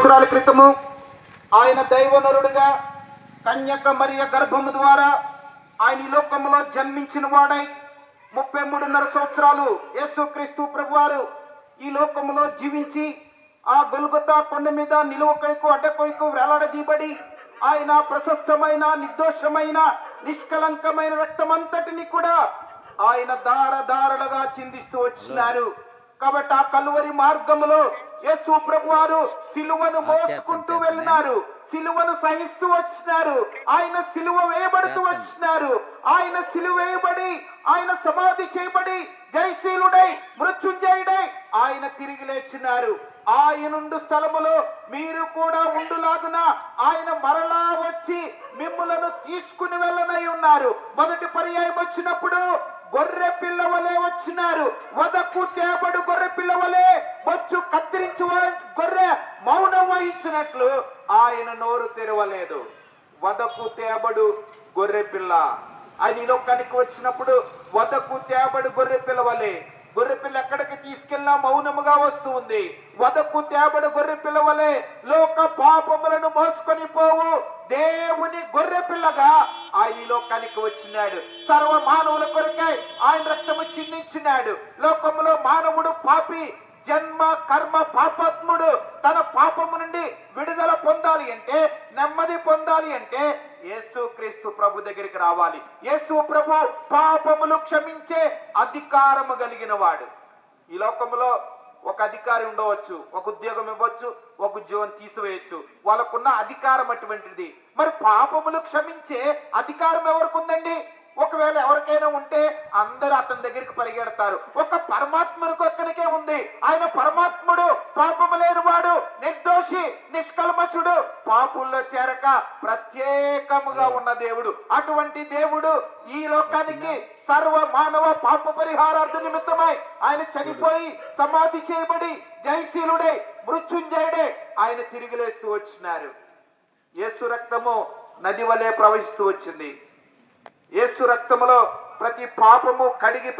సంవత్సరాల క్రితము ఆయన దైవనరుడుగా కన్యక మరియ గర్భము ద్వారా ఆయన ఈ లోకంలో జన్మించిన వాడై 33.5 సంవత్సరాలు యేసుక్రీస్తు ప్రభువారు ఈ లోకంలో జీవించి ఆ గొల్గొతా కొండ మీద నిలువకైకు అడ్డకొయ్కు వేలాడదీయబడి ఆయన ప్రశస్తమైన నిర్దోషమైన నిష్కలంకమైన రక్తమంతటిని కూడా ఆయన దారదారలుగా చిందిస్తూ వచ్చినారు. కాబట్టి ఆ కలువరి మార్గములో యేసు ప్రభువారు సిలువను మోసుకుంటూ వెళ్ళినారు, సిలువను సహిస్తూ వచ్చినారు, ఆయన సిలువ వేయబడుతూ వచ్చినారు. ఆయన సిలువ వేయబడి ఆయన సమాధి చేయబడి జయశీలుడై మృత్యుంజయుడై ఆయన తిరిగి లేచినారు. ఆయనుండు స్థలములో మీరు కూడా ఉండులాగున ఆయన మరలా వచ్చి మిమ్ములను తీసుకుని వెళ్ళనై ఉన్నారు. మొదటి పర్యాయం వచ్చినప్పుడు గొర్రె పిల్ల వలె వచ్చినారు. వదకు తేబడు గొర్రె పిల్ల వలె వచ్చు కత్తిరించు గొర్రె మౌనం వహించినట్లు ఆయన నోరు తెరవలేదు. వదకు తేబడు గొర్రె పిల్ల ఆయన ఈ లోకానికి వచ్చినప్పుడు వదకు తేబడు గొర్రె పిల్ల వలె, గొర్రె పిల్ల ఎక్కడికి తీసుకెళ్ళినా మౌనముగా వస్తూ ఉంది. వదకు తేబడు గొర్రె పిల్ల వలె లోక పాపములను మోసుకొని పోవు దేవుని గొర్రె పిల్లగా ఆయన ఈ లోకానికి వచ్చినాడు. సర్వ మానవుల కొరకై ఆయన రక్తము చిందించినాడు. లోకములో మానవుడు పాపి, జన్మ కర్మ పాపాత్ముడు తన పాపము నుండి విడుదల పొందాలి అంటే, నెమ్మది పొందాలి అంటే యేసుక్రీస్తు ప్రభు దగ్గరికి రావాలి. యేసు ప్రభు పాపములు క్షమించే అధికారము కలిగిన వాడు. ఈ లోకంలో ఒక అధికారి ఉండవచ్చు, ఒక ఉద్యోగం ఇవ్వచ్చు, ఒక ఉద్యోగం తీసివేయచ్చు. వాళ్ళకున్న అధికారం అటువంటిది. మరి పాపములు క్షమించే అధికారం ఎవరికి ఉందండి? ఒకవేళ ఎవరికైనా ఉంటే అందరూ అతని దగ్గరికి పరిగెడతారు. ఒక పరమాత్మకు ఒక్కనికే ఉంది. ఆయన పరమాత్ముడు, పాపము లేనివాడు, నిర్దోషి, నిష్కల్మషుడు, పాపుల్లో చేరక ప్రత్యేకముగా ఉన్న దేవుడు. అటువంటి దేవుడు ఈ లోకానికి సర్వ మానవ పాప పరిహారార్థ నిమిత్తమై ఆయన చనిపోయి సమాధి చేయబడి జయశీలుడై మృత్యుంజయుడై ఆయన తిరిగి లేస్తూ వచ్చినారు. యేసు రక్తము నది వలె ప్రవహిస్తూ వచ్చింది. యేసు రక్తములో ప్రతి పాపము కడిగి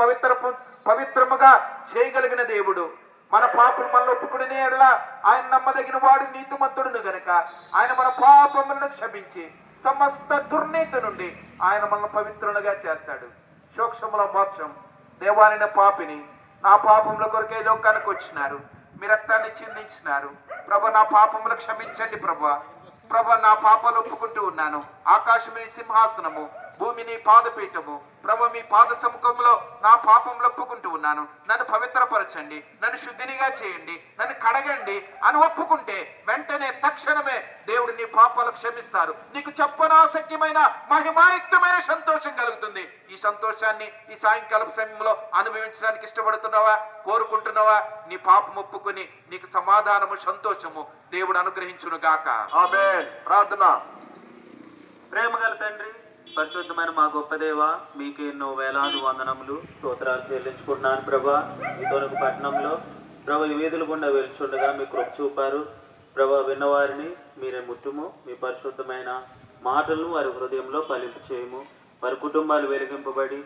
పవిత్రముగా చేయగలిగిన దేవుడు. మన పాపలు మనలో ఒప్పుకునే ఎడల ఆయన నమ్మదగిన వాడు, నీతిమంతుడును గనుక ఆయన మన పాపములను క్షమించి సమస్త దుర్నీతి నుండి ఆయన మనల్ని పవిత్రులుగా చేస్తాడు. సూక్ష్మల మోక్షం దేవాలైన పాపిని నా పాపముల కొరకే లోకానికి వచ్చినారు, మీ రక్తాన్ని చిందించినారు. ప్రభు నా పాపములు క్షమించండి ప్రభు నా పాపాలు ఒప్పుకుంటూ ఉన్నాను. ఆకాశం మీ సింహాసనము, భూమి నీ పాదపీఠము. ప్రభు మీ పాద సముఖంలో నా పాపంలో ఒప్పుకుంటూ ఉన్నాను. నన్ను పవిత్రపరచండి, నన్ను శుద్ధినిగా చేయండి, నన్ను కడగండి అని ఒప్పుకుంటే వెంటనే తక్షణమే దేవుడు నీ పాపాలు క్షమిస్తారు. నీకు చెప్పనాశక్యమైన మహిమాయుక్తమైన సంతోషం కలుగుతుంది. ఈ సంతోషాన్ని ఈ సాయంకాలం సమయంలో అనుభవించడానికి ఇష్టపడుతున్నావా, కోరుకుంటున్నావా? నీ పాపం ఒప్పుకొని నీకు సమాధానము, సంతోషము దేవుడు అనుగ్రహించును గాక. ఆమేన్. ప్రార్థన. ప్రేమగల తండ్రి, పరిశుద్ధమైన మా గొప్ప దేవ, మీకు ఎన్నో వేలాది వందనములు, స్తోత్రాలు చెల్లించుకుంటున్నాను ప్రభా. ఈ తొనకు పట్టణంలో ప్రభా ఈ వీధుల గుండా వెలుచుండగా మీ కృప చూపారు ప్రభా. విన్నవారిని మీరే ముట్టుము, మీ పరిశుద్ధమైన మాటలను వారి హృదయంలో ఫలింపు చేయము. వారి కుటుంబాలు వెలిగింపబడి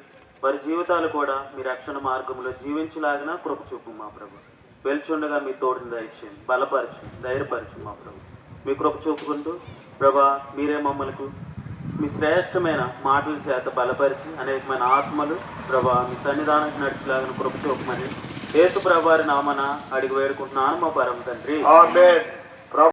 వారి జీవితాలు కూడా మీ రక్షణ మార్గంలో జీవించలాగిన కృప చూపు మా ప్రభు. వెలుచుండగా మీ తోడుని దయచేయండి, బలపరచు, ధైర్యపరచు మా ప్రభు. మీ కృప చూపుకుంటూ ప్రభా మీరే మమ్మల్ని మీ శ్రేష్టమైన మాటల చేత బలపరిచి అనేకమైన ఆత్మలు ప్రభా మీ సన్నిధానం నడిచిలాగిన కృప చూపమని యేసు ప్రభువారి నామన అడిగి వేడుకుంటున్నాను మా పరమ తండ్రి. ఆమేన్.